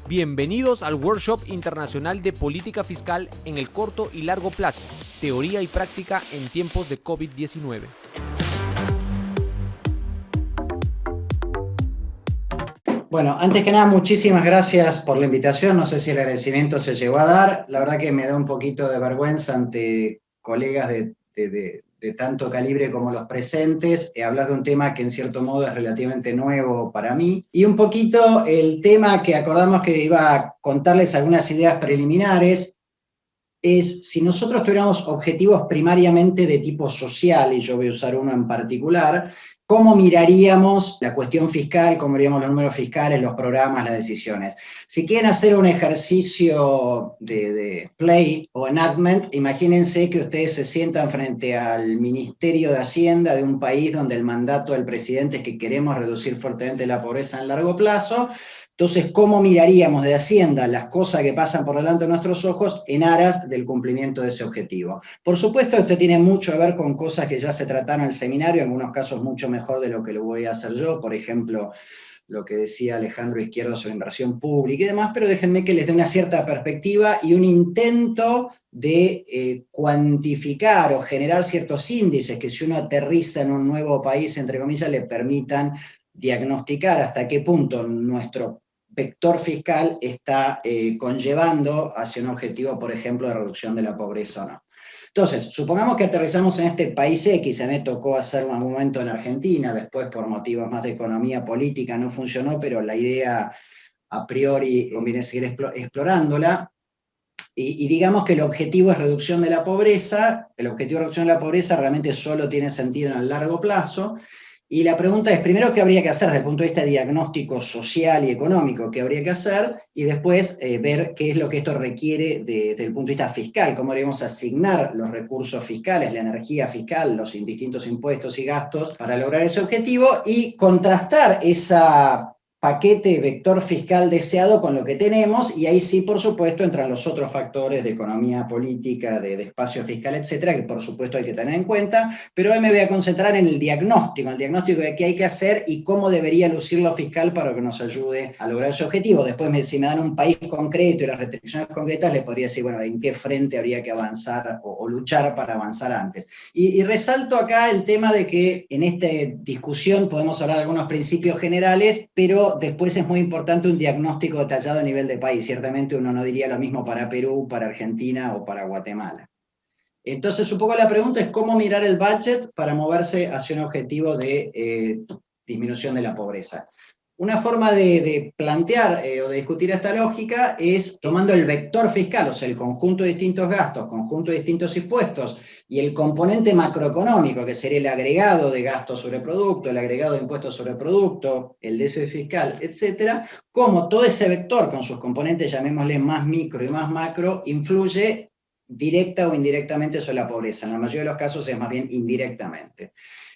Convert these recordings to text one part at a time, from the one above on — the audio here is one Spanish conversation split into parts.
Bienvenidos al Workshop Internacional de Política Fiscal en el corto y largo plazo, teoría y práctica en tiempos de COVID-19. Bueno, antes que nada, muchísimas gracias por la invitación. No sé si el agradecimiento se llegó a dar. La verdad que me da un poquito de vergüenza ante colegas de tanto calibre como los presentes, hablar de un tema que en cierto modo es relativamente nuevo para mí. Y un poquito el tema que acordamos que iba a contarles algunas ideas preliminares es si nosotros tuviéramos objetivos primariamente de tipo social, y yo voy a usar uno en particular, ¿cómo miraríamos la cuestión fiscal, cómo miraríamos los números fiscales, los programas, las decisiones? Si quieren hacer un ejercicio de play o enactment, imagínense que ustedes se sientan frente al Ministerio de Hacienda de un país donde el mandato del presidente es que queremos reducir fuertemente la pobreza en largo plazo. Entonces, ¿cómo miraríamos de Hacienda las cosas que pasan por delante de nuestros ojos en aras del cumplimiento de ese objetivo? Por supuesto, esto tiene mucho que ver con cosas que ya se trataron en el seminario, en algunos casos mucho mejor de lo que lo voy a hacer yo, por ejemplo, lo que decía Alejandro Izquierdo sobre inversión pública y demás, pero déjenme que les dé una cierta perspectiva y un intento de cuantificar o generar ciertos índices que si uno aterriza en un nuevo país, entre comillas, le permitan diagnosticar hasta qué punto nuestro vector fiscal está conllevando hacia un objetivo, por ejemplo, de reducción de la pobreza o no. Entonces, supongamos que aterrizamos en este país X, a mí me tocó hacer un momento en Argentina, después por motivos más de economía política no funcionó, pero la idea a priori conviene seguir explorándola. Y digamos que el objetivo es reducción de la pobreza, el objetivo de reducción de la pobreza realmente solo tiene sentido en el largo plazo, y la pregunta es, primero, ¿qué habría que hacer desde el punto de vista diagnóstico social y económico? ¿Qué habría que hacer? Y después ver qué es lo que esto requiere desde el punto de vista fiscal, cómo deberíamos asignar los recursos fiscales, la energía fiscal, los distintos impuestos y gastos para lograr ese objetivo y contrastar esa paquete vector fiscal deseado con lo que tenemos, y ahí sí, por supuesto, entran los otros factores de economía política, de espacio fiscal, etcétera, que por supuesto hay que tener en cuenta, pero hoy me voy a concentrar en el diagnóstico de qué hay que hacer y cómo debería lucir lo fiscal para que nos ayude a lograr ese objetivo. Después, si me dan un país concreto y las restricciones concretas, les podría decir, bueno, en qué frente habría que avanzar o luchar para avanzar antes. Y resalto acá el tema de que en esta discusión podemos hablar de algunos principios generales, pero después es muy importante un diagnóstico detallado a nivel de país. Ciertamente uno no diría lo mismo para Perú, para Argentina o para Guatemala. Entonces, un poco la pregunta es cómo mirar el budget para moverse hacia un objetivo de disminución de la pobreza. Una forma de plantear o de discutir esta lógica es tomando el vector fiscal, o sea, el conjunto de distintos gastos, conjunto de distintos impuestos, y el componente macroeconómico, que sería el agregado de gastos sobre producto, el agregado de impuestos sobre producto, el déficit fiscal, etcétera, cómo todo ese vector con sus componentes, llamémosle más micro y más macro, influye directa o indirectamente sobre la pobreza. En la mayoría de los casos es más bien indirectamente.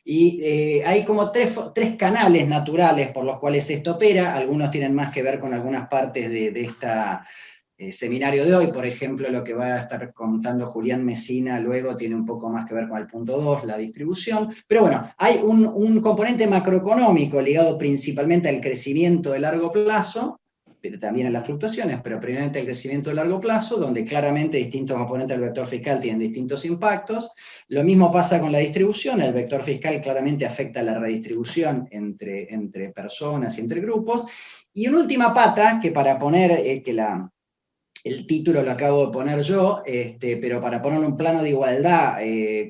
Y hay como tres canales naturales por los cuales esto opera. Algunos tienen más que ver con algunas partes de este seminario de hoy. Por ejemplo, lo que va a estar contando Julián Mesina luego tiene un poco más que ver con el punto 2, la distribución. Pero bueno, hay un componente macroeconómico ligado principalmente al crecimiento de largo plazo, pero también a las fluctuaciones, pero primeramente el crecimiento a largo plazo, donde claramente distintos componentes del vector fiscal tienen distintos impactos. Lo mismo pasa con la distribución, el vector fiscal claramente afecta a la redistribución entre personas y entre grupos. Y una última pata, que para poner el título lo acabo de poner yo, pero para ponerlo en plano de igualdad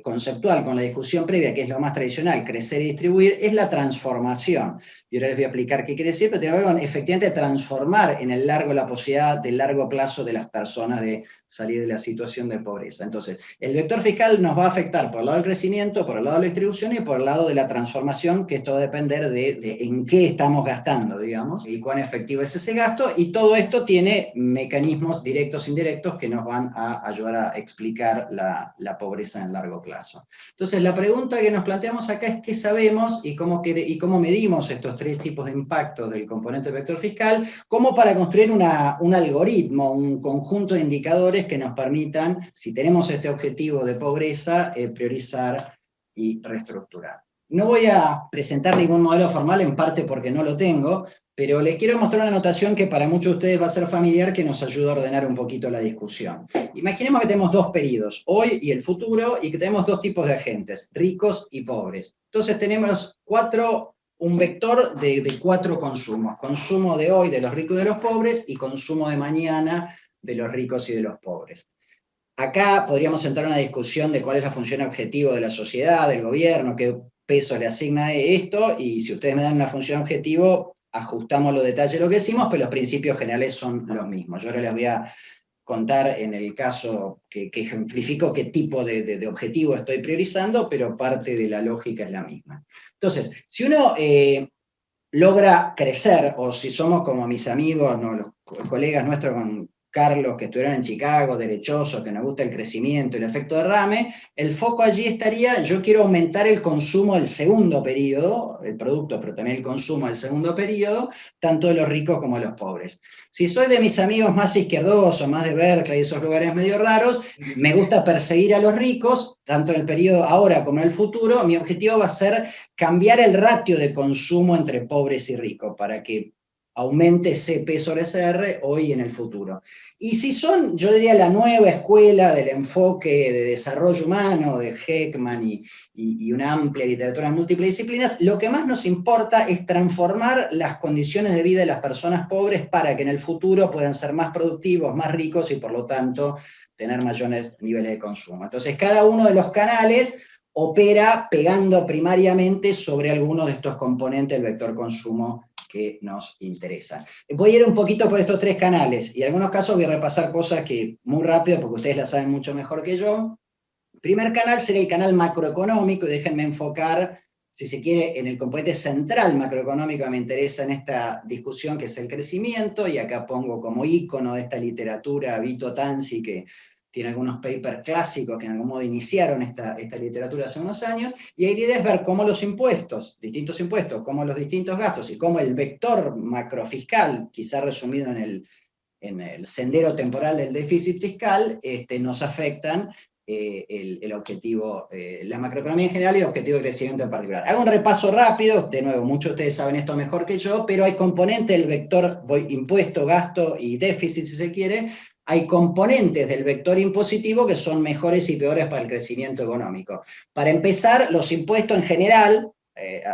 conceptual con la discusión previa, que es lo más tradicional, crecer y distribuir, es la transformación. Y ahora les voy a explicar qué quiere decir, pero tiene que ver con efectivamente transformar en el largo la posibilidad de largo plazo de las personas de salir de la situación de pobreza. Entonces, el vector fiscal nos va a afectar por el lado del crecimiento, por el lado de la distribución y por el lado de la transformación, que esto va a depender de en qué estamos gastando, digamos, y cuán efectivo es ese gasto, y todo esto tiene mecanismos directos e indirectos que nos van a ayudar a explicar la pobreza en el largo plazo. Entonces, la pregunta que nos planteamos acá es qué sabemos y cómo medimos estos tres tipos de impactos del componente vector fiscal, como para construir un algoritmo, un conjunto de indicadores que nos permitan, si tenemos este objetivo de pobreza, priorizar y reestructurar. No voy a presentar ningún modelo formal, en parte porque no lo tengo, pero les quiero mostrar una notación que para muchos de ustedes va a ser familiar, que nos ayuda a ordenar un poquito la discusión. Imaginemos que tenemos dos periodos, hoy y el futuro, y que tenemos dos tipos de agentes, ricos y pobres. Entonces tenemos un vector de cuatro consumos. Consumo de hoy de los ricos y de los pobres, y consumo de mañana de los ricos y de los pobres. Acá podríamos entrar en una discusión de cuál es la función objetivo de la sociedad, del gobierno, qué peso le asigna esto, y si ustedes me dan una función objetivo, ajustamos los detalles de lo que decimos, pero los principios generales son los mismos. Yo ahora les voy a contar en el caso que ejemplifico qué tipo de objetivo estoy priorizando, pero parte de la lógica es la misma. Entonces, si uno logra crecer, o si somos como mis amigos, ¿no?, los colegas nuestros con Carlos, que estuvieron en Chicago, derechosos, que nos gusta el crecimiento y el efecto derrame, el foco allí estaría: yo quiero aumentar el consumo del segundo periodo, el producto, pero también el consumo del segundo periodo, tanto de los ricos como de los pobres. Si soy de mis amigos más izquierdosos, más de Berkeley, esos lugares medio raros, me gusta perseguir a los ricos, tanto en el periodo ahora como en el futuro. Mi objetivo va a ser cambiar el ratio de consumo entre pobres y ricos, para que aumente ese P sobre SR hoy y en el futuro. Y si son, yo diría, la nueva escuela del enfoque de desarrollo humano, de Heckman y una amplia literatura en múltiples disciplinas, lo que más nos importa es transformar las condiciones de vida de las personas pobres para que en el futuro puedan ser más productivos, más ricos, y por lo tanto tener mayores niveles de consumo. Entonces, cada uno de los canales opera pegando primariamente sobre alguno de estos componentes del vector consumo que nos interesa. Voy a ir un poquito por estos tres canales, y en algunos casos voy a repasar cosas que muy rápido, porque ustedes las saben mucho mejor que yo. El primer canal sería el canal macroeconómico, y déjenme enfocar, si se quiere, en el componente central macroeconómico que me interesa en esta discusión, que es el crecimiento, y acá pongo como ícono de esta literatura a Vito Tanzi, que tiene algunos papers clásicos que en algún modo iniciaron esta literatura hace unos años, y ahí la idea es ver cómo los impuestos, distintos impuestos, cómo los distintos gastos, y cómo el vector macrofiscal, quizá resumido en el sendero temporal del déficit fiscal, nos afectan el objetivo, la macroeconomía en general y el objetivo de crecimiento en particular. Hago un repaso rápido, de nuevo, muchos de ustedes saben esto mejor que yo, pero hay componentes del vector impuesto, gasto y déficit, si se quiere. Hay componentes del vector impositivo que son mejores y peores para el crecimiento económico. Para empezar, los impuestos en general,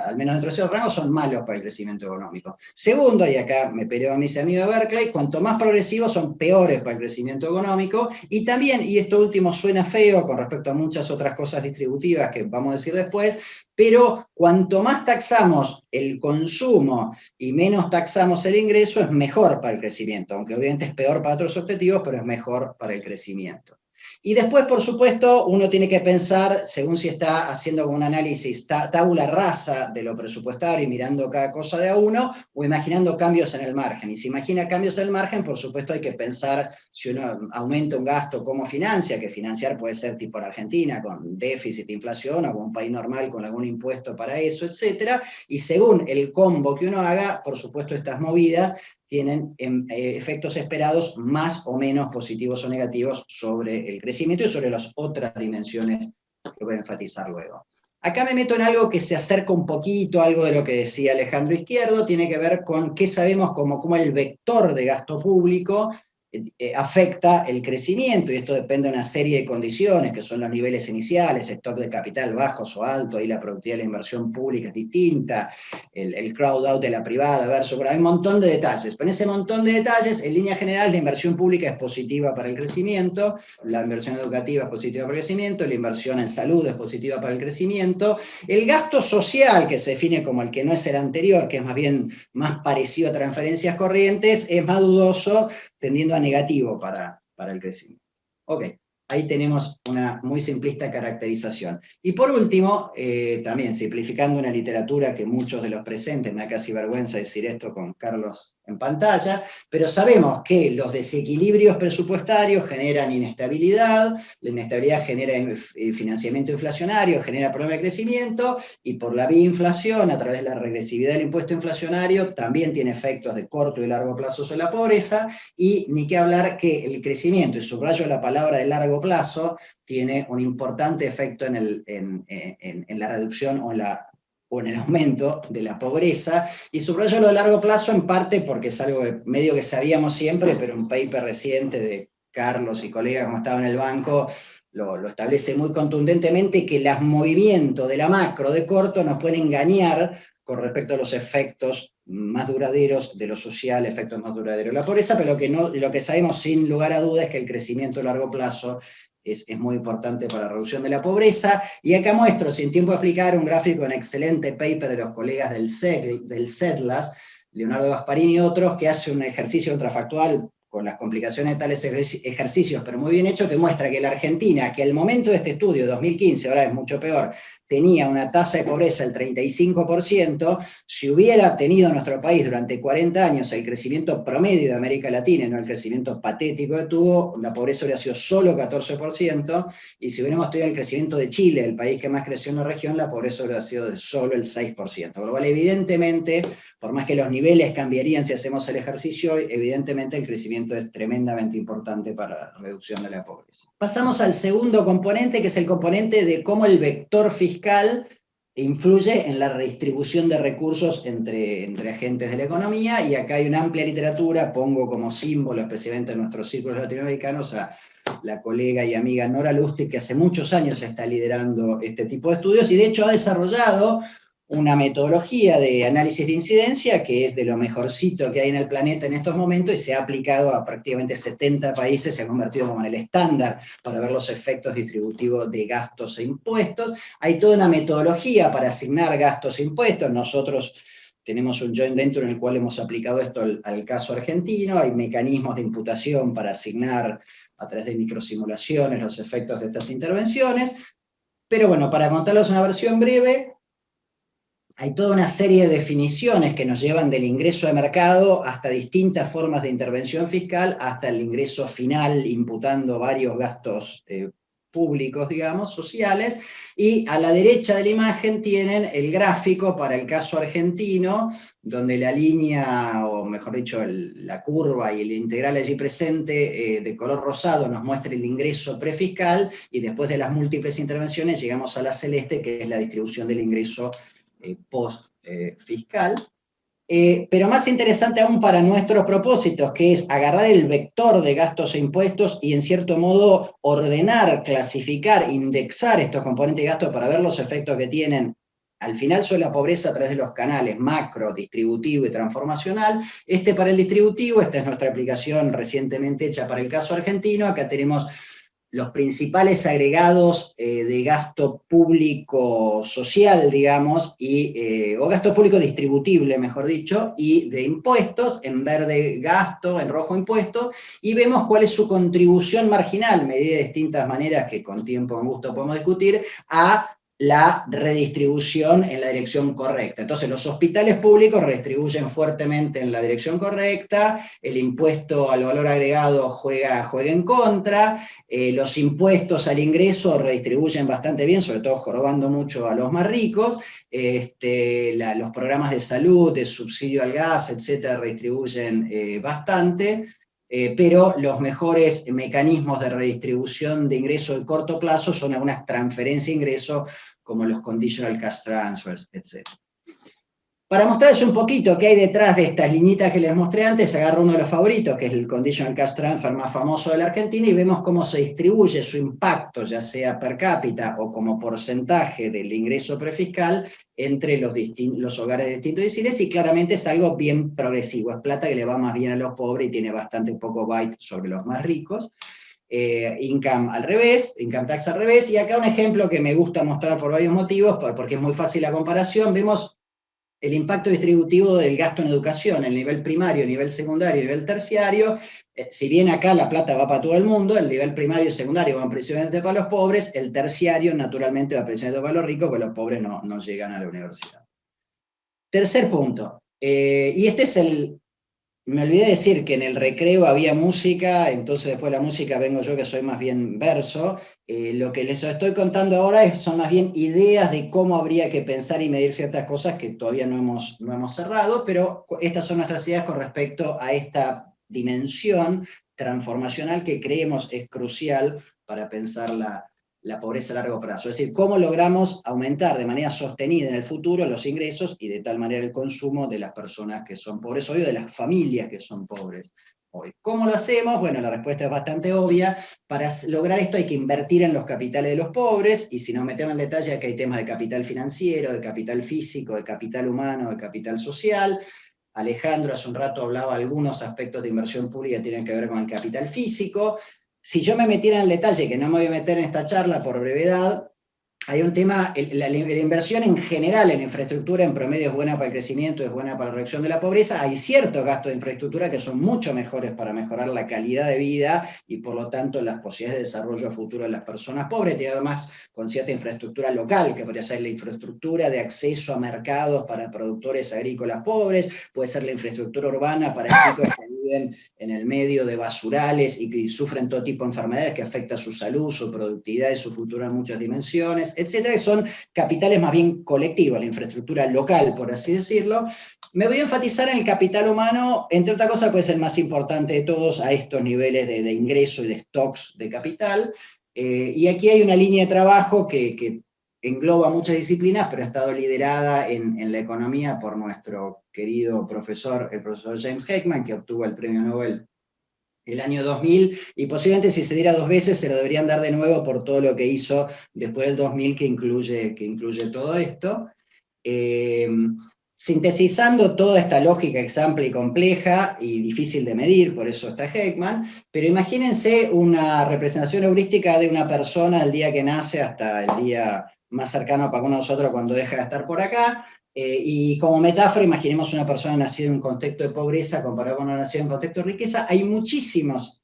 al menos dentro de esos rangos, son malos para el crecimiento económico. Segundo, y acá me peleo a mis amigos de Berkeley, cuanto más progresivos son peores para el crecimiento económico. Y también, y esto último suena feo con respecto a muchas otras cosas distributivas que vamos a decir después, pero cuanto más taxamos el consumo y menos taxamos el ingreso, es mejor para el crecimiento, aunque obviamente es peor para otros objetivos, pero es mejor para el crecimiento. Y después, por supuesto, uno tiene que pensar, según si está haciendo un análisis tabula rasa de lo presupuestario y mirando cada cosa de a uno, o imaginando cambios en el margen. Y si imagina cambios en el margen, por supuesto hay que pensar si uno aumenta un gasto, cómo financia, que financiar puede ser tipo la Argentina, con déficit, inflación, o con un país normal con algún impuesto para eso, etc. Y según el combo que uno haga, por supuesto estas movidas tienen efectos esperados más o menos positivos o negativos sobre el crecimiento y sobre las otras dimensiones que voy a enfatizar luego. Acá me meto en algo que se acerca un poquito a algo de lo que decía Alejandro Izquierdo, tiene que ver con qué sabemos como el vector de gasto público afecta el crecimiento, y esto depende de una serie de condiciones, que son los niveles iniciales, stock de capital bajos o alto, ahí la productividad de la inversión pública es distinta, el crowd out de la privada versus, pero hay un montón de detalles. Pero en ese montón de detalles, en línea general, la inversión pública es positiva para el crecimiento, la inversión educativa es positiva para el crecimiento, la inversión en salud es positiva para el crecimiento, el gasto social, que se define como el que no es el anterior, que es más bien más parecido a transferencias corrientes, es más dudoso, tendiendo a negativo para el crecimiento. Ok, ahí tenemos una muy simplista caracterización. Y por último, también simplificando una literatura que muchos de los presentes, me da casi vergüenza decir esto con Carlos en pantalla, pero sabemos que los desequilibrios presupuestarios generan inestabilidad, la inestabilidad genera financiamiento inflacionario, genera problema de crecimiento, y por la vía inflación, a través de la regresividad del impuesto inflacionario, también tiene efectos de corto y largo plazo sobre la pobreza, y ni qué hablar que el crecimiento, y subrayo la palabra de largo plazo, tiene un importante efecto en la reducción o en la o en el aumento de la pobreza, y subrayo lo de largo plazo en parte porque es algo medio que sabíamos siempre, pero un paper reciente de Carlos y colegas como estaba en el banco, lo establece muy contundentemente, que los movimientos de la macro de corto nos pueden engañar con respecto a los efectos más duraderos de lo social, efectos más duraderos de la pobreza, pero lo que sabemos sin lugar a dudas es que el crecimiento a largo plazo es muy importante para la reducción de la pobreza. Y acá muestro, sin tiempo de explicar, un gráfico, un excelente paper de los colegas del CEDLAS, Leonardo Gasparini y otros, que hace un ejercicio contrafactual con las complicaciones de tales ejercicios, pero muy bien hecho, que muestra que la Argentina, que al momento de este estudio, 2015, ahora es mucho peor, tenía una tasa de pobreza del 35%, si hubiera tenido nuestro país durante 40 años el crecimiento promedio de América Latina, y no el crecimiento patético que tuvo, la pobreza hubiera sido solo 14%, y si hubiéramos tenido el crecimiento de Chile, el país que más creció en la región, la pobreza hubiera sido de solo el 6%. Por lo cual, evidentemente, por más que los niveles cambiarían si hacemos el ejercicio hoy, evidentemente el crecimiento es tremendamente importante para la reducción de la pobreza. Pasamos al segundo componente, que es el componente de cómo el vector fiscal influye en la redistribución de recursos entre agentes de la economía, y acá hay una amplia literatura, pongo como símbolo, especialmente en nuestros círculos latinoamericanos, a la colega y amiga Nora Lustig, que hace muchos años está liderando este tipo de estudios, y de hecho ha desarrollado una metodología de análisis de incidencia que es de lo mejorcito que hay en el planeta en estos momentos, y se ha aplicado a prácticamente 70 países, se ha convertido como en el estándar para ver los efectos distributivos de gastos e impuestos. Hay toda una metodología para asignar gastos e impuestos. Nosotros tenemos un joint venture en el cual hemos aplicado esto al caso argentino. Hay mecanismos de imputación para asignar a través de microsimulaciones los efectos de estas intervenciones. Pero bueno, para contarles una versión breve, hay toda una serie de definiciones que nos llevan del ingreso de mercado hasta distintas formas de intervención fiscal, hasta el ingreso final, imputando varios gastos públicos, digamos, sociales. Y a la derecha de la imagen tienen el gráfico para el caso argentino, donde la línea, o mejor dicho, la curva y el integral allí presente de color rosado nos muestra el ingreso prefiscal, y después de las múltiples intervenciones llegamos a la celeste, que es la distribución del ingreso post-fiscal. Pero más interesante aún para nuestros propósitos, que es agarrar el vector de gastos e impuestos y en cierto modo ordenar, clasificar, indexar estos componentes de gasto para ver los efectos que tienen al final sobre la pobreza a través de los canales macro, distributivo y transformacional. Para el distributivo, esta es nuestra aplicación recientemente hecha para el caso argentino. Acá tenemos los principales agregados de gasto público social, digamos, o gasto público distributible, mejor dicho, y de impuestos, en verde gasto, en rojo impuestos, y vemos cuál es su contribución marginal, medida de distintas maneras que con tiempo en gusto podemos discutir, a la redistribución en la dirección correcta. Entonces, los hospitales públicos redistribuyen fuertemente en la dirección correcta, el impuesto al valor agregado juega en contra, los impuestos al ingreso redistribuyen bastante bien, sobre todo jorobando mucho a los más ricos, los programas de salud, de subsidio al gas, etcétera, redistribuyen bastante, pero los mejores mecanismos de redistribución de ingreso de corto plazo son algunas transferencias de ingreso, como los conditional cash transfers, etc. Para mostrarles un poquito qué hay detrás de estas liñitas que les mostré antes, agarro uno de los favoritos, que es el conditional cash transfer más famoso de la Argentina, y vemos cómo se distribuye su impacto, ya sea per cápita o como porcentaje del ingreso prefiscal, entre los hogares de distintos deciles, y claramente es algo bien progresivo, es plata que le va más bien a los pobres y tiene bastante poco bite sobre los más ricos. Income al revés, income tax al revés, y acá un ejemplo que me gusta mostrar por varios motivos, porque es muy fácil la comparación. Vemos el impacto distributivo del gasto en educación, el nivel primario, el nivel secundario y el nivel terciario. Si bien acá la plata va para todo el mundo, el nivel primario y secundario van principalmente para los pobres, el terciario naturalmente va principalmente para los ricos, porque los pobres no llegan a la universidad. Tercer punto, y me olvidé decir que en el recreo había música, entonces después de la música vengo yo, que soy más bien verso. Lo que les estoy contando ahora son más bien ideas de cómo habría que pensar y medir ciertas cosas que todavía no hemos cerrado, pero estas son nuestras ideas con respecto a esta dimensión transformacional que creemos es crucial para pensar la la pobreza a largo plazo. Es decir, cómo logramos aumentar de manera sostenida en el futuro los ingresos y de tal manera el consumo de las personas que son pobres hoy o de las familias que son pobres hoy. ¿Cómo lo hacemos? Bueno, la respuesta es bastante obvia. Para lograr esto hay que invertir en los capitales de los pobres, y si nos metemos en detalle, aquí hay temas de capital financiero, de capital físico, de capital humano, de capital social. Alejandro hace un rato hablaba de algunos aspectos de inversión pública que tienen que ver con el capital físico. Si yo me metiera en el detalle, que no me voy a meter en esta charla por brevedad, hay un tema, la inversión en general en infraestructura en promedio es buena para el crecimiento, es buena para la reducción de la pobreza. Hay ciertos gastos de infraestructura que son mucho mejores para mejorar la calidad de vida y por lo tanto las posibilidades de desarrollo futuro de las personas pobres. Tiene que ver más con cierta infraestructura local, que podría ser la infraestructura de acceso a mercados para productores agrícolas pobres, puede ser la infraestructura urbana para chicos que viven en el medio de basurales y que sufren todo tipo de enfermedades que afectan su salud, su productividad y su futuro en muchas dimensiones, etcétera, que son capitales más bien colectivos, la infraestructura local, por así decirlo. Me voy a enfatizar en el capital humano, entre otras cosas, pues el más importante de todos a estos niveles de ingreso y de stocks de capital. Y aquí hay una línea de trabajo que engloba muchas disciplinas, pero ha estado liderada en la economía por nuestro querido profesor, el profesor James Heckman, que obtuvo el premio Nobel el año 2000, y posiblemente si se diera 2 veces se lo deberían dar de nuevo por todo lo que hizo después del 2000, que incluye todo esto. Eh, Sintetizando toda esta lógica que es amplia y compleja y difícil de medir, por eso está Heckman, pero imagínense una representación heurística de una persona el día que nace hasta el día más cercano para uno de nosotros cuando deja de estar por acá. Y como metáfora, imaginemos una persona nacida en un contexto de pobreza comparado con una nacida en un contexto de riqueza. Hay muchísimos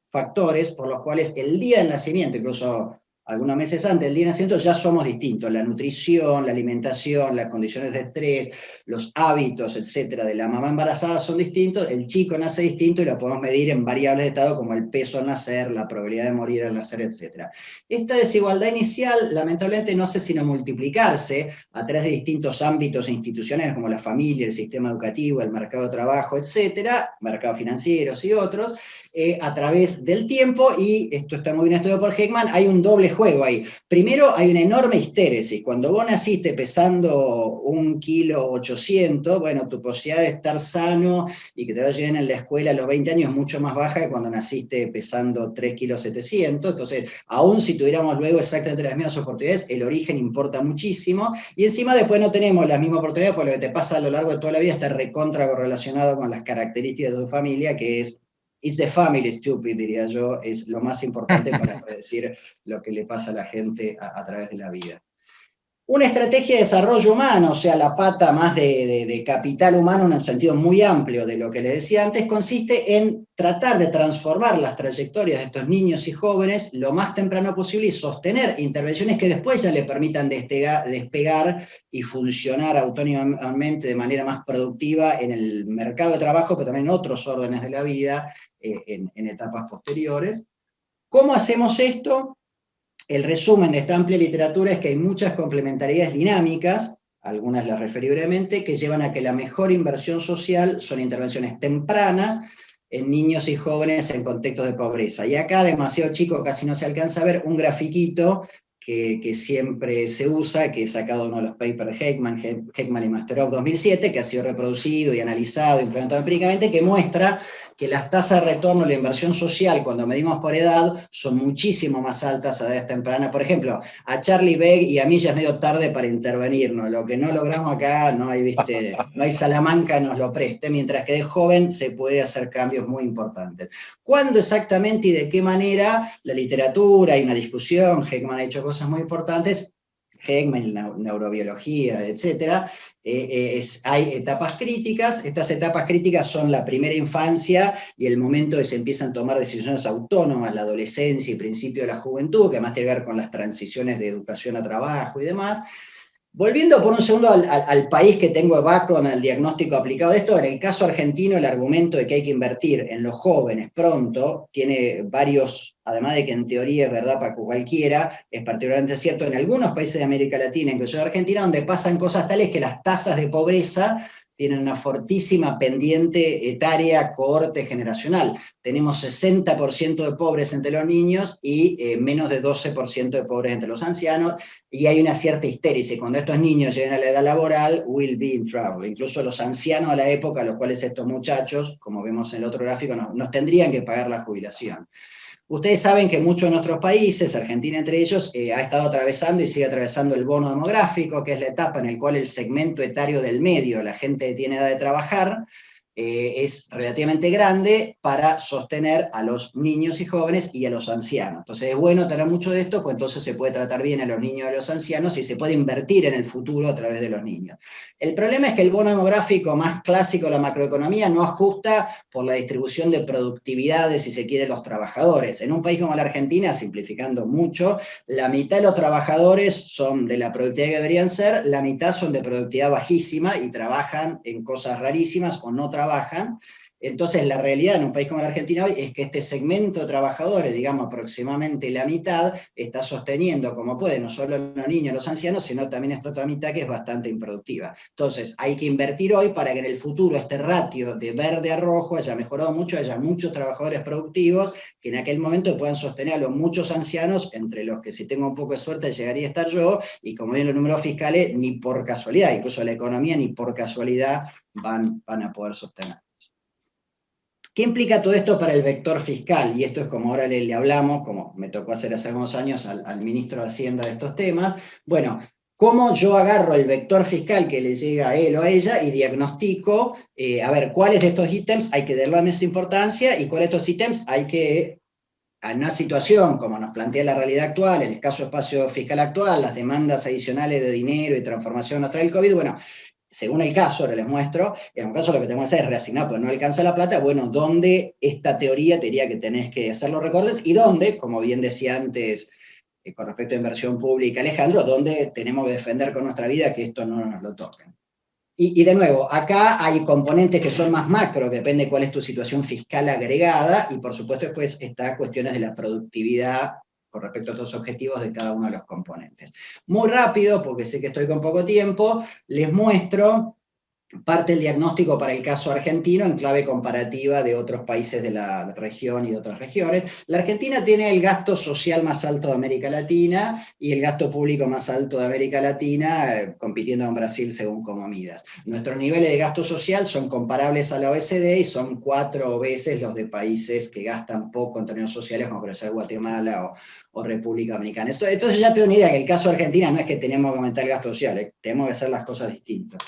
factores por los cuales el día del nacimiento, incluso algunos meses antes del día del nacimiento, ya somos distintos. La nutrición, la alimentación, las condiciones de estrés, los hábitos, etcétera, de la mamá embarazada son distintos, el chico nace distinto y lo podemos medir en variables de estado como el peso al nacer, la probabilidad de morir al nacer, etcétera. Esta desigualdad inicial, lamentablemente, no sé sino multiplicarse a través de distintos ámbitos e instituciones como la familia, el sistema educativo, el mercado de trabajo, etcétera, mercados financieros y otros, a través del tiempo, y esto está muy bien estudiado por Heckman, hay un doble juego ahí. Primero, hay una enorme histéresis. Cuando vos naciste pesando 1,8 kg, bueno, tu posibilidad de estar sano y que te vaya bien en la escuela a los 20 años es mucho más baja que cuando naciste pesando 3,7 kg. Entonces, aún si tuviéramos luego exactamente las mismas oportunidades, el origen importa muchísimo, y encima después no tenemos las mismas oportunidades, porque lo que te pasa a lo largo de toda la vida está recontra correlacionado con las características de tu familia, que es It's the family stupid, diría yo, es lo más importante para predecir lo que le pasa a la gente a través de la vida. Una estrategia de desarrollo humano, o sea, la pata más de capital humano en el sentido muy amplio de lo que les decía antes, consiste en tratar de transformar las trayectorias de estos niños y jóvenes lo más temprano posible y sostener intervenciones que después ya le permitan despegar y funcionar autónomamente de manera más productiva en el mercado de trabajo, pero también en otros órdenes de la vida, en etapas posteriores. ¿Cómo hacemos esto? El resumen de esta amplia literatura es que hay muchas complementariedades dinámicas, algunas las referí brevemente, que llevan a que la mejor inversión social son intervenciones tempranas en niños y jóvenes en contextos de pobreza. Y acá, demasiado chico, casi no se alcanza a ver un grafiquito que siempre se usa, que he sacado uno de los papers de Heckman y Masterov 2007, que ha sido reproducido y analizado, implementado empíricamente, que muestra que las tasas de retorno de la inversión social, cuando medimos por edad, son muchísimo más altas a edades tempranas. Por ejemplo, a Charlie Begg y a mí ya es medio tarde para intervenirnos. Lo que no logramos acá, no hay Salamanca nos lo preste, mientras que de joven se puede hacer cambios muy importantes. ¿Cuándo exactamente y de qué manera? La literatura, hay una discusión, Heckman ha hecho cosas muy importantes, Heckman, neurobiología, etcétera. Hay etapas críticas. Estas etapas críticas son la primera infancia y el momento que se empiezan a tomar decisiones autónomas, la adolescencia y principio de la juventud, que además tiene que ver con las transiciones de educación a trabajo y demás. Volviendo por un segundo al país que tengo de background, al diagnóstico aplicado de esto, en el caso argentino el argumento de que hay que invertir en los jóvenes pronto tiene varios, además de que en teoría es verdad para cualquiera, es particularmente cierto en algunos países de América Latina, incluso en Argentina, donde pasan cosas tales que las tasas de pobreza tienen una fortísima pendiente etaria, cohorte generacional. Tenemos 60% de pobres entre los niños y menos de 12% de pobres entre los ancianos, y hay una cierta histeria. Cuando estos niños lleguen a la edad laboral, we'll be in trouble. Incluso los ancianos a la época, a los cuales estos muchachos, como vemos en el otro gráfico, nos tendrían que pagar la jubilación. Ustedes saben que muchos de nuestros países, Argentina entre ellos, ha estado atravesando y sigue atravesando el bono demográfico, que es la etapa en la cual el segmento etario del medio, la gente que tiene edad de trabajar, es relativamente grande para sostener a los niños y jóvenes y a los ancianos. Entonces es bueno tener mucho de esto, pues entonces se puede tratar bien a los niños y a los ancianos y se puede invertir en el futuro a través de los niños. El problema es que el bono demográfico más clásico de la macroeconomía no ajusta por la distribución de productividades, si se quiere, los trabajadores. En un país como la Argentina, simplificando mucho, la mitad de los trabajadores son de la productividad que deberían ser, la mitad son de productividad bajísima y trabajan en cosas rarísimas o no trabajan. Entonces la realidad en un país como la Argentina hoy es que este segmento de trabajadores, digamos aproximadamente la mitad, está sosteniendo como puede, no solo los niños, los ancianos, sino también esta otra mitad que es bastante improductiva. Entonces hay que invertir hoy para que en el futuro este ratio de verde a rojo haya mejorado mucho, haya muchos trabajadores productivos que en aquel momento puedan sostener a los muchos ancianos, entre los que si tengo un poco de suerte llegaría a estar yo, y como ven los números fiscales, ni por casualidad, incluso la economía ni por casualidad van a poder sostener. ¿Qué implica todo esto para el vector fiscal? Y esto es como ahora le hablamos, como me tocó hacer hace algunos años al ministro de Hacienda de estos temas. Bueno, ¿cómo yo agarro el vector fiscal que le llega a él o a ella y diagnostico, a ver, cuáles de estos ítems hay que darle más importancia y cuáles de estos ítems hay que, en una situación como nos plantea la realidad actual, el escaso espacio fiscal actual, las demandas adicionales de dinero y transformación nos trae el COVID, bueno, según el caso, ahora les muestro, en un caso lo que tenemos que hacer es reasignar, porque no alcanza la plata, bueno, ¿dónde esta teoría te diría que tenés que hacer los recortes? Y dónde, como bien decía antes, con respecto a inversión pública, Alejandro, dónde tenemos que defender con nuestra vida que esto no nos lo toquen. Y de nuevo, acá hay componentes que son más macro, que depende de cuál es tu situación fiscal agregada, y por supuesto después está cuestiones de la productividad con respecto a estos objetivos de cada uno de los componentes. Muy rápido, porque sé que estoy con poco tiempo, les muestro parte del diagnóstico para el caso argentino en clave comparativa de otros países de la región y de otras regiones. La Argentina tiene el gasto social más alto de América Latina y el gasto público más alto de América Latina, compitiendo con Brasil según como midas. Nuestros niveles de gasto social son comparables a la OECD y son 4 veces los de países que gastan poco en términos sociales, como por ser Guatemala o República Dominicana. Entonces ya tengo una idea que el caso de Argentina no es que tenemos que aumentar el gasto social, tenemos que hacer las cosas distintas.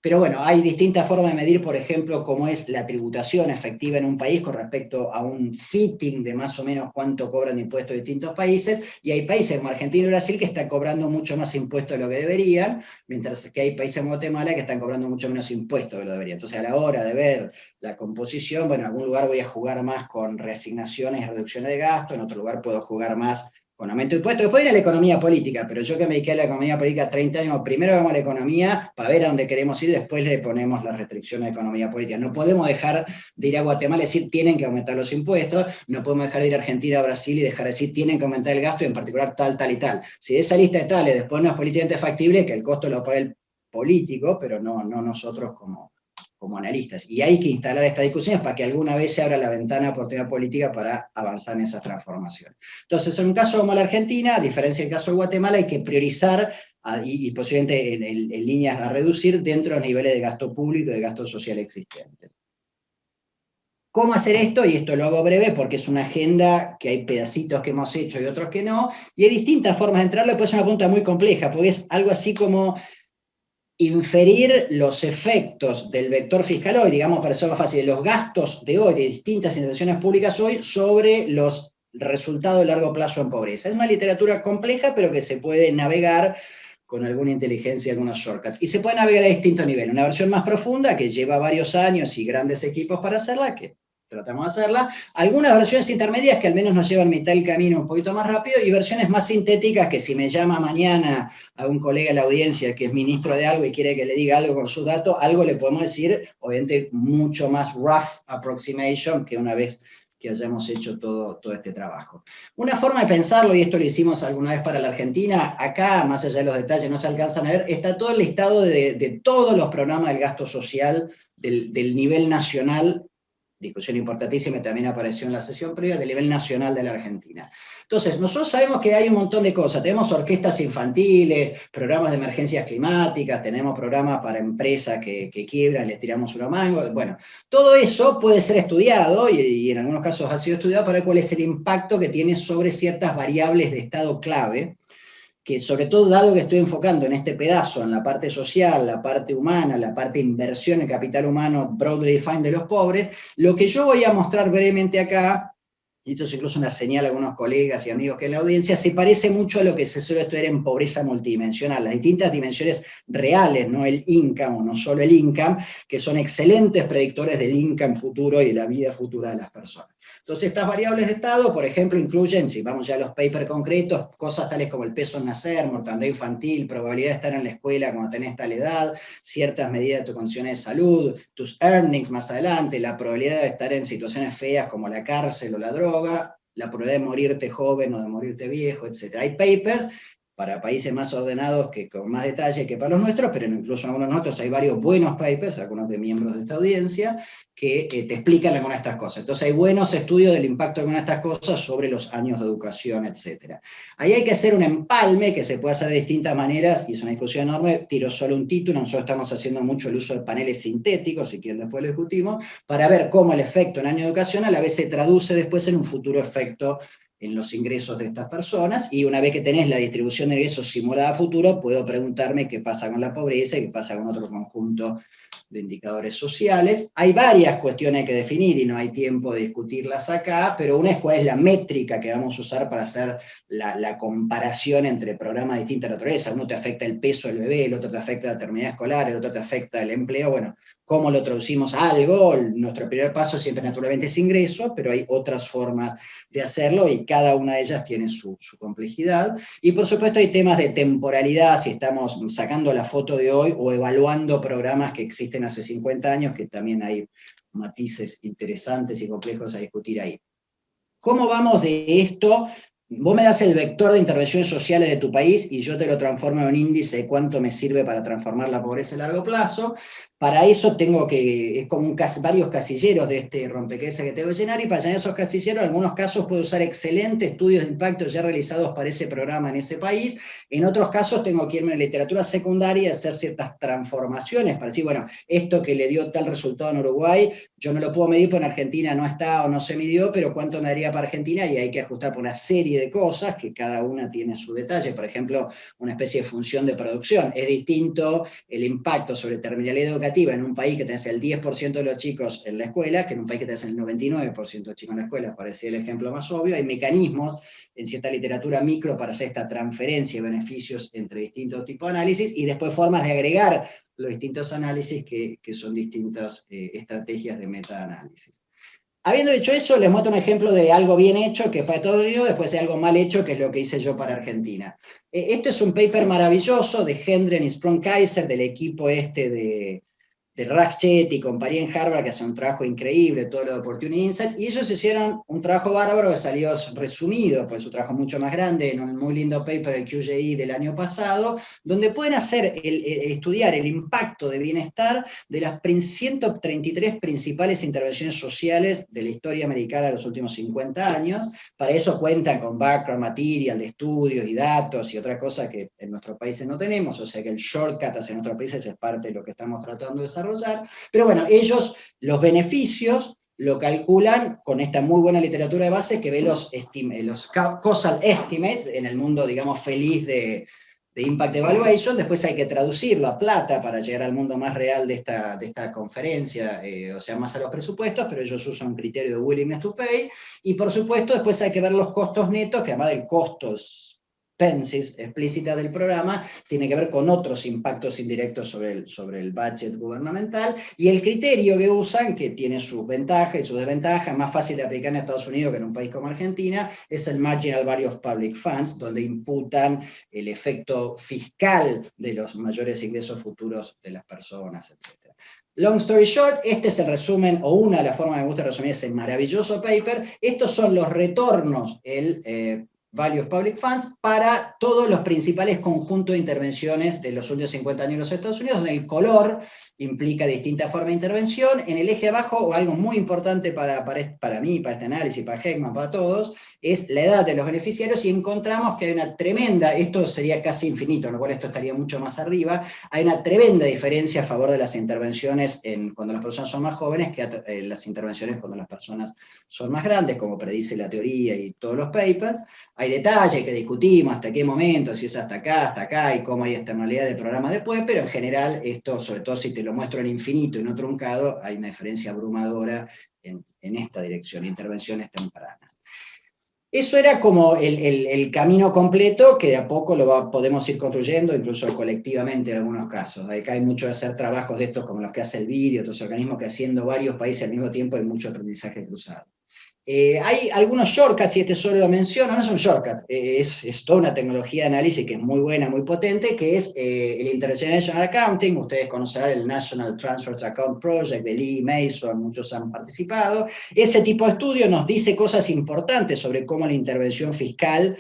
Pero bueno, hay distintas formas de medir, por ejemplo, cómo es la tributación efectiva en un país con respecto a un fitting de más o menos cuánto cobran de impuestos de distintos países, y hay países como Argentina y Brasil que están cobrando mucho más impuestos de lo que deberían, mientras que hay países como Guatemala que están cobrando mucho menos impuestos de lo que deberían. Entonces, a la hora de ver la composición, bueno, en algún lugar voy a jugar más con reasignaciones y reducciones de gasto, en otro lugar puedo jugar más con aumento de impuestos. Después viene la economía política, pero yo que me dediqué a la economía política 30 años, primero vamos a la economía para ver a dónde queremos ir, después le ponemos la restricción a la economía política. No podemos dejar de ir a Guatemala y decir tienen que aumentar los impuestos, no podemos dejar de ir a Argentina, a Brasil y dejar de decir tienen que aumentar el gasto y en particular tal, tal y tal. Si de esa lista de tales después no es políticamente factible, que el costo lo pague el político, pero no nosotros como analistas. Y hay que instalar estas discusiones para que alguna vez se abra la ventana de oportunidad política para avanzar en esas transformaciones. Entonces, en un caso como la Argentina, a diferencia del caso de Guatemala, hay que priorizar y posiblemente en líneas a reducir dentro de los niveles de gasto público y de gasto social existentes. ¿Cómo hacer esto? Y esto lo hago breve porque es una agenda que hay pedacitos que hemos hecho y otros que no, y hay distintas formas de entrarle, pues es una pregunta muy compleja, porque es algo así como inferir los efectos del vector fiscal hoy, digamos, para ser más fácil, de los gastos de hoy, de distintas instituciones públicas hoy, sobre los resultados de largo plazo en pobreza. Es una literatura compleja, pero que se puede navegar con alguna inteligencia, algunos shortcuts. Y se puede navegar a distintos niveles. Una versión más profunda, que lleva varios años y grandes equipos para hacerla, que tratamos de hacerla, algunas versiones intermedias que al menos nos llevan mitad del camino un poquito más rápido, y versiones más sintéticas que si me llama mañana a un colega de la audiencia que es ministro de algo y quiere que le diga algo con sus datos, algo le podemos decir, obviamente mucho más rough approximation que una vez que hayamos hecho todo este trabajo. Una forma de pensarlo, y esto lo hicimos alguna vez para la Argentina, acá, más allá de los detalles, no se alcanzan a ver, está todo el listado de todos los programas del gasto social del nivel nacional, discusión importantísima, también apareció en la sesión previa, del nivel nacional de la Argentina. Entonces, nosotros sabemos que hay un montón de cosas, tenemos orquestas infantiles, programas de emergencias climáticas, tenemos programas para empresas que quiebran, les tiramos una mano, bueno, todo eso puede ser estudiado, y en algunos casos ha sido estudiado, para ver cuál es el impacto que tiene sobre ciertas variables de estado clave, que sobre todo dado que estoy enfocando en este pedazo, en la parte social, la parte humana, la parte inversión en capital humano, broadly defined de los pobres, lo que yo voy a mostrar brevemente acá, y esto es incluso una señal a algunos colegas y amigos que en la audiencia, se parece mucho a lo que se suele estudiar en pobreza multidimensional, las distintas dimensiones reales, no el income o no solo el income, que son excelentes predictores del income futuro y de la vida futura de las personas. Entonces, estas variables de estado, por ejemplo, incluyen, si vamos ya a los papers concretos, cosas tales como el peso en nacer, mortalidad infantil, probabilidad de estar en la escuela cuando tenés tal edad, ciertas medidas de tu condición de salud, tus earnings más adelante, la probabilidad de estar en situaciones feas como la cárcel o la droga, la probabilidad de morirte joven o de morirte viejo, etc. Hay papers para países más ordenados, que con más detalle que para los nuestros, pero incluso en algunos nosotros hay varios buenos papers, algunos de miembros de esta audiencia, que te explican algunas de estas cosas. Entonces hay buenos estudios del impacto de algunas de estas cosas sobre los años de educación, etc. Ahí hay que hacer un empalme, que se puede hacer de distintas maneras, y es una discusión enorme, tiro solo un título, nosotros estamos haciendo mucho el uso de paneles sintéticos, si quieren después lo discutimos, para ver cómo el efecto en año de educación a la vez se traduce después en un futuro efecto en los ingresos de estas personas, y una vez que tenés la distribución de ingresos simulada a futuro, puedo preguntarme qué pasa con la pobreza y qué pasa con otro conjunto de indicadores sociales. Hay varias cuestiones que definir y no hay tiempo de discutirlas acá, pero una es cuál es la métrica que vamos a usar para hacer la comparación entre programas de distinta naturaleza. Uno te afecta el peso del bebé, el otro te afecta la terminal escolar, el otro te afecta el empleo. Bueno, ¿cómo lo traducimos a algo? Nuestro primer paso siempre naturalmente es ingreso, pero hay otras formas de hacerlo y cada una de ellas tiene su complejidad. Y por supuesto hay temas de temporalidad, si estamos sacando la foto de hoy o evaluando programas que existen hace 50 años, que también hay matices interesantes y complejos a discutir ahí. ¿Cómo vamos de esto? Vos me das el vector de intervenciones sociales de tu país y yo te lo transformo en un índice de cuánto me sirve para transformar la pobreza a largo plazo. Para eso tengo que, es como varios casilleros de este rompecabezas que tengo que llenar, y para llenar esos casilleros, en algunos casos puedo usar excelentes estudios de impacto ya realizados para ese programa en ese país. En otros casos tengo que irme a la literatura secundaria y hacer ciertas transformaciones para decir, bueno, esto que le dio tal resultado en Uruguay, yo no lo puedo medir porque en Argentina no está o no se midió, pero cuánto me daría para Argentina, y hay que ajustar por una serie de cosas que cada una tiene su detalle. Por ejemplo, una especie de función de producción. Es distinto el impacto sobre terminalidad educativa en un país que tenés el 10% de los chicos en la escuela que en un país que tenés el 99% de los chicos en la escuela. Parecía el ejemplo más obvio. Hay mecanismos en cierta literatura micro para hacer esta transferencia de beneficios entre distintos tipos de análisis, y después formas de agregar los distintos análisis que son distintas estrategias de metaanálisis. Habiendo dicho eso, les muestro un ejemplo de algo bien hecho, que es para Estados Unidos, después de algo mal hecho, que es lo que hice yo para Argentina. Esto es un paper maravilloso de Hendren y Sprung-Kaiser, del equipo de Raschet y compañía en Harvard, que hace un trabajo increíble, todo lo de Opportunity Insights, y ellos hicieron un trabajo bárbaro que salió resumido, pues su trabajo mucho más grande, en un muy lindo paper del QJE del año pasado, donde pueden estudiar el impacto de bienestar de las 133 principales intervenciones sociales de la historia americana de los últimos 50 años. Para eso cuentan con background material de estudios y datos y otras cosas que en nuestros países no tenemos, o sea que el shortcut hacia nuestros países es parte de lo que estamos tratando de desarrollar. Pero bueno, ellos los beneficios lo calculan con esta muy buena literatura de base que ve los causal estimates en el mundo, digamos, feliz de Impact Evaluation. Después hay que traducirlo a plata para llegar al mundo más real de esta conferencia, o sea, más a los presupuestos, pero ellos usan un criterio de willingness to pay, y por supuesto después hay que ver los costos netos, que además del costos expenses explícita del programa, tiene que ver con otros impactos indirectos sobre el budget gubernamental, y el criterio que usan, que tiene sus ventajas y sus desventajas, más fácil de aplicar en Estados Unidos que en un país como Argentina, es el Marginal Value of Public Funds, donde imputan el efecto fiscal de los mayores ingresos futuros de las personas, etc. Long story short, este es el resumen, o una de las formas que me gusta resumir ese maravilloso paper. Estos son los retornos, el Value of Public Funds, para todos los principales conjuntos de intervenciones de los últimos 50 años en los Estados Unidos, donde el color implica distintas formas de intervención. En el eje abajo, o algo muy importante para mí, para este análisis, para Heckman, para todos, es la edad de los beneficiarios, y encontramos que hay una tremenda, esto sería casi infinito, lo cual esto estaría mucho más arriba, hay una tremenda diferencia a favor de las intervenciones cuando las personas son más jóvenes que las intervenciones cuando las personas son más grandes, como predice la teoría y todos los papers. Hay detalles que discutimos, hasta qué momento, si es hasta acá, y cómo hay externalidad de programa después, pero en general esto, sobre todo si te lo muestro en infinito y no truncado, hay una diferencia abrumadora en esta dirección, intervenciones tempranas. Eso era como el camino completo que de a poco podemos ir construyendo, incluso colectivamente en algunos casos. Acá hay mucho de hacer trabajos de estos como los que hace el BID y otros organismos que haciendo varios países al mismo tiempo hay mucho aprendizaje cruzado. Hay algunos shortcuts, y este solo lo menciono, no es un shortcut, es toda una tecnología de análisis que es muy buena, muy potente, que es el Intergenerational Accounting. Ustedes conocerán el National Transfer Account Project de Lee Mason, muchos han participado. Ese tipo de estudio nos dice cosas importantes sobre cómo la intervención fiscal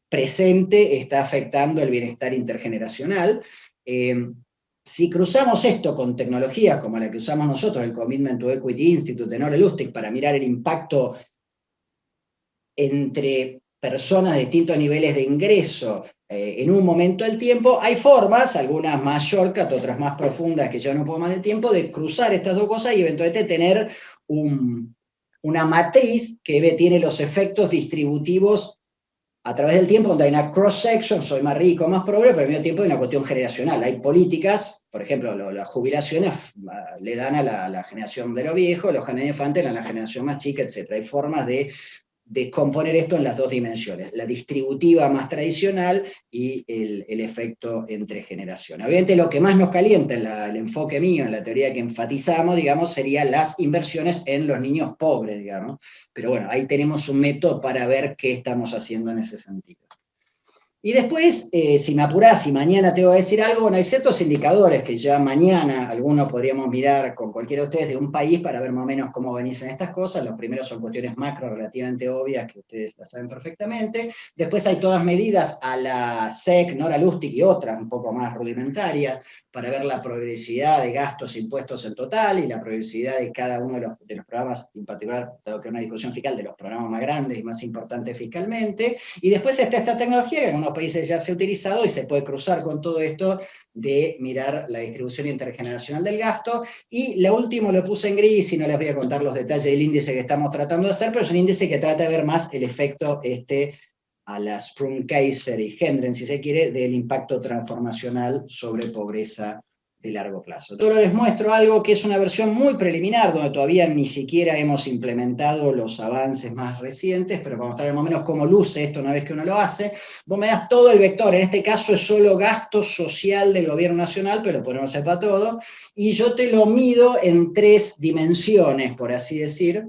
presente está afectando el bienestar intergeneracional. Si cruzamos esto con tecnologías como la que usamos nosotros, el Commitment to Equity Institute de Noah Lustig, para mirar el impacto entre personas de distintos niveles de ingreso en un momento del tiempo, hay formas, algunas más shortcut, otras más profundas que llevan un poco más de tiempo, de cruzar estas dos cosas y eventualmente tener una matriz que tiene los efectos distributivos a través del tiempo, donde hay una cross-section, soy más rico, más pobre, pero al mismo tiempo hay una cuestión generacional. Hay políticas, por ejemplo, las jubilaciones le dan a la generación de los viejos, los infantes a la generación más chica, etc. Hay formas de componer esto en las dos dimensiones, la distributiva más tradicional y el efecto entre generaciones. Obviamente lo que más nos calienta el enfoque mío, en la teoría que enfatizamos, digamos, serían las inversiones en los niños pobres, digamos. Pero bueno, ahí tenemos un método para ver qué estamos haciendo en ese sentido. Y después, si me apurás, si mañana te voy a decir algo, bueno, hay ciertos indicadores que ya mañana algunos podríamos mirar con cualquiera de ustedes de un país para ver más o menos cómo venís en estas cosas. Los primeros son cuestiones macro relativamente obvias que ustedes las saben perfectamente. Después hay todas medidas a la SEC, Nora Lustig y otras un poco más rudimentarias para ver la progresividad de gastos e impuestos en total y la progresividad de cada uno de los programas, en particular, dado que es una discusión fiscal, de los programas más grandes y más importantes fiscalmente. Y después está esta tecnología que en algunos países ya se ha utilizado y se puede cruzar con todo esto de mirar la distribución intergeneracional del gasto. Y lo último lo puse en gris y no les voy a contar los detalles del índice que estamos tratando de hacer, pero es un índice que trata de ver más el efecto a la Sprung-Kaiser y Hendren, si se quiere, del impacto transformacional sobre pobreza de largo plazo. Ahora les muestro algo que es una versión muy preliminar, donde todavía ni siquiera hemos implementado los avances más recientes, pero para mostrar más o menos cómo luce esto una vez que uno lo hace. Vos me das todo el vector, en este caso es solo gasto social del gobierno nacional, pero lo podemos hacer para todo, y yo te lo mido en tres dimensiones, por así decir,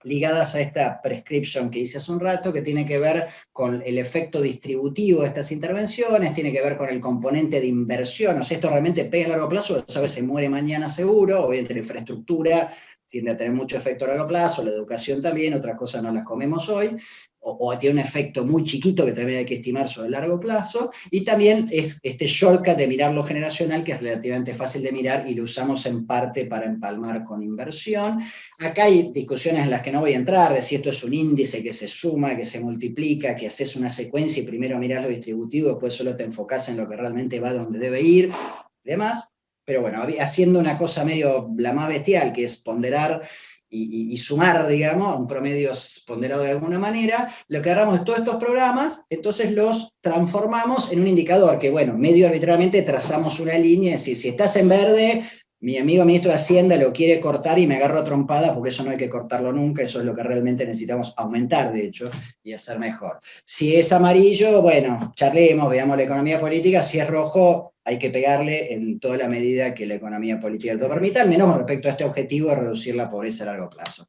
ligadas a esta prescription que hice hace un rato, que tiene que ver con el efecto distributivo de estas intervenciones, tiene que ver con el componente de inversión, o sea, esto realmente pega a largo plazo, sabes, se muere mañana seguro, obviamente la infraestructura tiende a tener mucho efecto a largo plazo, la educación también, otras cosas no las comemos hoy, o tiene un efecto muy chiquito que también hay que estimar sobre el largo plazo, y también es este shortcut de mirar lo generacional, que es relativamente fácil de mirar y lo usamos en parte para empalmar con inversión. Acá hay discusiones en las que no voy a entrar, de si esto es un índice que se suma, que se multiplica, que haces una secuencia y primero mirás lo distributivo, después solo te enfocás en lo que realmente va donde debe ir, y demás. Pero bueno, haciendo una cosa medio la más bestial, que es ponderar y sumar, digamos, un promedio ponderado de alguna manera, lo que agarramos de todos estos programas, entonces los transformamos en un indicador, que bueno, medio arbitrariamente trazamos una línea, es decir, si estás en verde, mi amigo ministro de Hacienda lo quiere cortar y me agarro a trompada, porque eso no hay que cortarlo nunca, eso es lo que realmente necesitamos aumentar, de hecho, y hacer mejor. Si es amarillo, bueno, charlemos, veamos la economía política, si es rojo, hay que pegarle en toda la medida que la economía política lo permita, al menos con respecto a este objetivo de reducir la pobreza a largo plazo.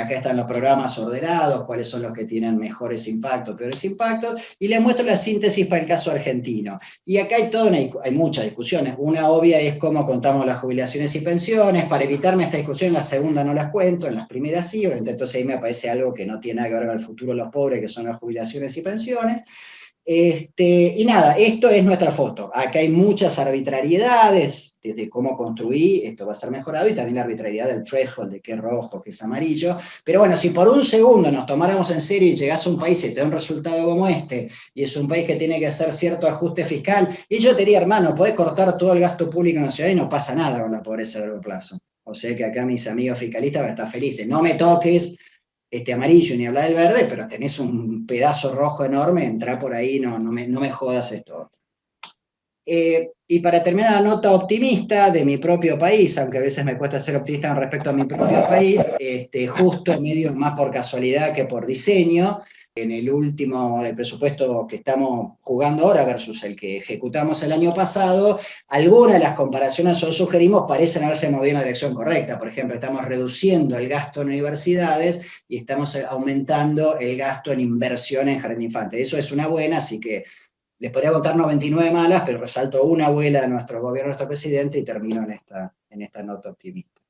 Acá están los programas ordenados, cuáles son los que tienen mejores impactos, peores impactos, y les muestro la síntesis para el caso argentino. Y acá hay muchas discusiones. Una obvia es cómo contamos las jubilaciones y pensiones. Para evitarme esta discusión, en la segunda no las cuento, en las primeras sí, entonces ahí me aparece algo que no tiene nada que ver con el futuro de los pobres, que son las jubilaciones y pensiones. Y nada, esto es nuestra foto. Acá hay muchas arbitrariedades, desde cómo construí, esto va a ser mejorado, y también la arbitrariedad del threshold, de qué es rojo, qué es amarillo. Pero bueno, si por un segundo nos tomáramos en serio y llegás a un país y te da un resultado como este, y es un país que tiene que hacer cierto ajuste fiscal, y yo te diría, hermano, podés cortar todo el gasto público nacional y no pasa nada con la pobreza a largo plazo. O sea que acá mis amigos fiscalistas van a estar felices. No me toques amarillo ni hablar del verde, pero tenés un pedazo rojo enorme, entrá por ahí, no me jodas esto. Y para terminar, la nota optimista de mi propio país, aunque a veces me cuesta ser optimista con respecto a mi propio país, justo medio más por casualidad que por diseño, en el último presupuesto que estamos jugando ahora versus el que ejecutamos el año pasado, algunas de las comparaciones que sugerimos parecen haberse movido en la dirección correcta. Por ejemplo, estamos reduciendo el gasto en universidades y estamos aumentando el gasto en inversión en jardín de infantes. Eso es una buena, así que les podría contar 99 malas, pero resalto una buena de nuestro gobierno, nuestro presidente, y termino en esta nota optimista.